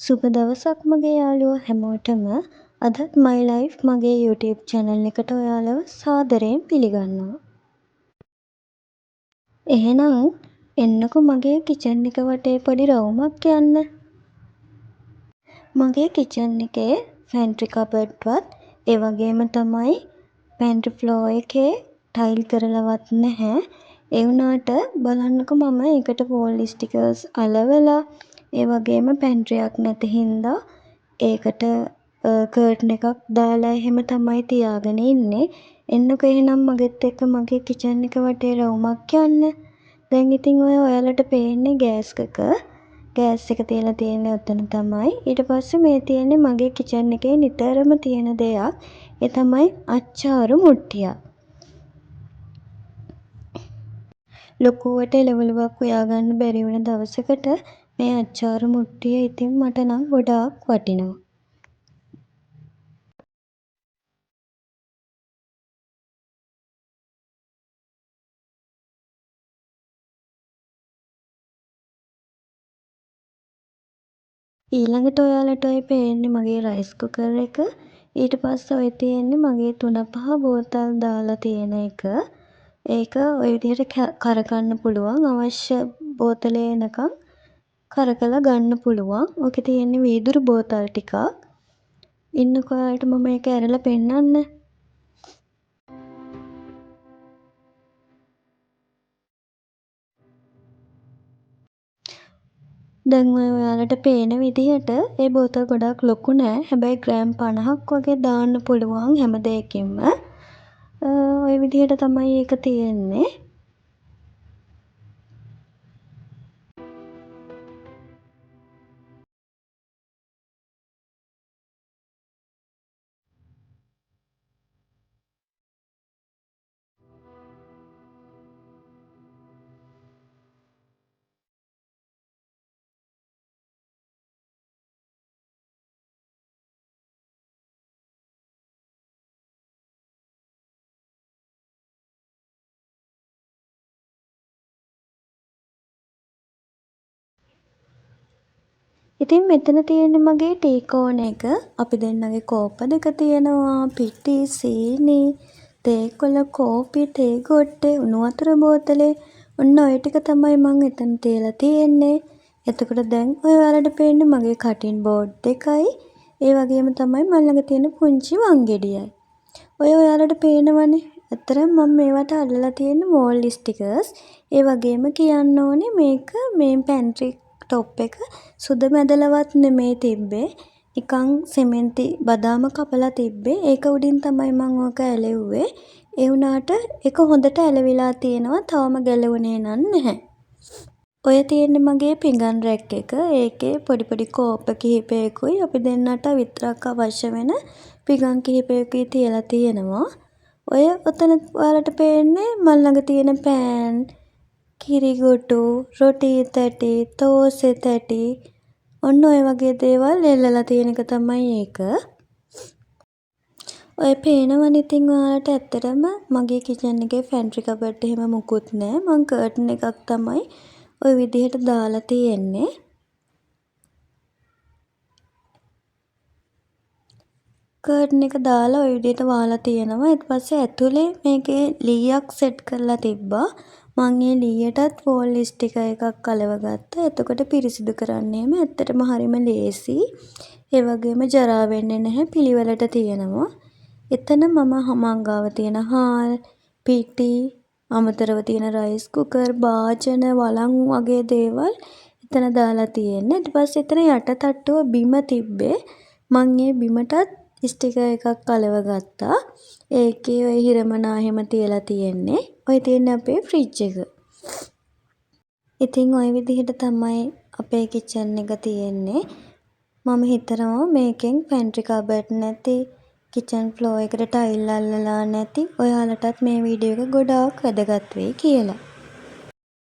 සුබ දවසක් මගේ යාළුවෝ හැමෝටම. අදත් My Life මගේ YouTube channel එකට ඔයාලව සාදරයෙන් පිළිගන්නවා. එහෙනම් එන්නකෝ මගේ කිචන් එක වටේ පොඩි රවුමක් යන්න. මගේ කිචන් එකේ පැන්ට්‍රි කබඩ්වත් ඒ වගේම තමයි පැන්ට්‍රි ෆ්ලෝර් එකේ ටයිල් කරලවත් නැහැ. ඒ වුණාට බලන්නකෝ මම ඒකට වෝල් ස්ටිකර්ස් අලවලා ඒ වගේම පැන්ට්‍රියක් නැති හින්දා ඒකට කර්ටන් එකක් දාලා එහෙම තමයි තියාගෙන ඉන්නේ. එන්නකෝ එහෙනම් මගෙත් එක්ක මගේ කිචන් එක වටේ රවුමක් යන්න. දැන් ඉතින් ඔයාලට පේන්නේ ගෑස් එක. ගෑස් එක තියලා තියෙන්නේ ඔතන තමයි. ඊට පස්සේ මේ තියෙන්නේ මගේ කිචන් එකේ නිතරම තියෙන දෙයක්. ඒ තමයි අච්චාරු මුට්ටියක්. ලොකුවට එළවලුවක් හොයාගන්න බැරි වුණ දවසකට මේ අච්චාරු මුට්ටිය ඉතින් මට නම් ගොඩාක් වටිනවා. ඊළඟට ඔයාලට ඔය පේන්නේ මගේ රයිස් කුකර් එක. ඊට පස්සේ ඔය තියෙන්නේ මගේ 3-5 බෝතල් දාලා තියෙන එක. ඒක ඔය විදිහට කරකන්න පුළුවන්. අවශ්‍ය බෝතලේ එනකම් කරකලා ගන්න පුළුවන්. ඕකේ තියෙන්නේ වීදුරු බෝතල් ටිකක්. ඉන්නකෝ ඔයාලට මම ඒක ඇරලා පෙන්නන්න. දැන් ඔයාලට පේන විදිහට ඒ බෝතල් ගොඩාක් ලොකු නෑ. හැබැයි ග්‍රෑම් 50ක් වගේ දාන්න පුළුවන් හැම දෙයකින්ම. ඔය විදිහට තමයි ඒක තියෙන්නේ. ඉතින් මෙතන තියෙන්නේ මගේ ටී කෝන් එක. අපි දෙන්නගේ කෝප්ප දෙක තියෙනවා. පිටි, සීනි, තේකොළ, කෝපි, තේ ගොට්ටේ, උණු වතුර බෝතලේ. ඔන්න ඔය ටික තමයි මං එතන තියලා තියෙන්නේ. එතකොට දැන් ඔයාලට පේන්නේ මගේ කටින් බෝඩ් දෙකයි. ඒ වගේම තමයි මල් ළඟ තියෙන පුංචි වංගෙඩියයි. ඔය ඔයාලට පේනවනේ. ඇත්තටම මම මේවට අල්ලලා තියෙන වෝල් ස්ටිකර්ස්. ඒ වගේම කියන්න ඕනේ මේක මේ පැන්ට්‍රි ටොප් එක සුද මැදලවත් නෙමෙයි තිබ්බේ. නිකන් සෙමෙන්ති බදාම කපලා තිබ්බේ. ඒක උඩින් තමයි මම ඕක ඇලෙව්වේ. ඒ වුණාට ඒක හොඳට ඇලවිලා තියෙනවා. තවම ගැලවුණේ නැහැ. ඔය තියෙන්නේ මගේ පිඟන් රැක් එක. ඒකේ පොඩි පොඩි කෝප්ප කිහිපයකුයි අපි දෙන්නට විතරක් අවශ්‍ය වෙන පිඟන් කිහිපයකුයි තියලා තියෙනවා. ඔය ඔතන ඔයාලට පේන්නේ මල් ළඟ තියෙන පෑන්, කිරිගොටු, රොටි තැටි, තෝසෙ තැටි ඔන්න ඔය වගේ දේවල් එල්ලලා තියෙන එක තමයි ඒක. ඔය පේනවනේ ඉතින් ඔයාලට ඇත්තටම මගේ කිචන් එකේ පැන්ට්‍රි කබඩ් එහෙම මුකුත් නෑ. මං කර්ටන් එකක් තමයි ඔය විදිහට දාලා තියෙන්නේ. කර්ටන් එක දාලා ඔය විදිහට වහලා තියෙනවා. ඊට පස්සේ ඇතුලේ මේකේ ලීයක් සෙට් කරලා තිබ්බා. මං ඒ ලීයටත් වෝල් ස්ටිකර් එකක් අලව ගත්තා. එතකොට පිරිසිදු කරන්නේම ඇත්තටම හරිම ලේසි. ඒ වගේම ජරා වෙන්නේ නැහැ. පිළිවෙලට තියෙනවා. එතන මං ගාව තියෙන හාල්, පිටි, අමතරව තියෙන රයිස් කුකර්, භාජන, වලං වගේ දේවල් එතන දාලා තියෙන්නේ. ඊට පස්සේ එතන යට තට්ටුව බිම තිබ්බේ. මං ඒ බිමටත් ස්ටිකර් එකක් අලව ගත්තා. ඒකේ ඔය හිරමනා එහෙම තියලා තියෙන්නේ. ඔය තියෙන්නේ අපේ ෆ්‍රිජ් එක. ඉතින් ඔය විදිහට තමයි අපේ කිචන් එක තියෙන්නේ. මම හිතනවා මේකෙන් පැන්ට්‍රි කබඩ් නැති කිචන් ෆ්ලෝර් එකට ටයිල් අල්ලලා නැති ඔයාලටත් මේ වීඩියෝ එක ගොඩාක් වැදගත් වෙයි කියලා.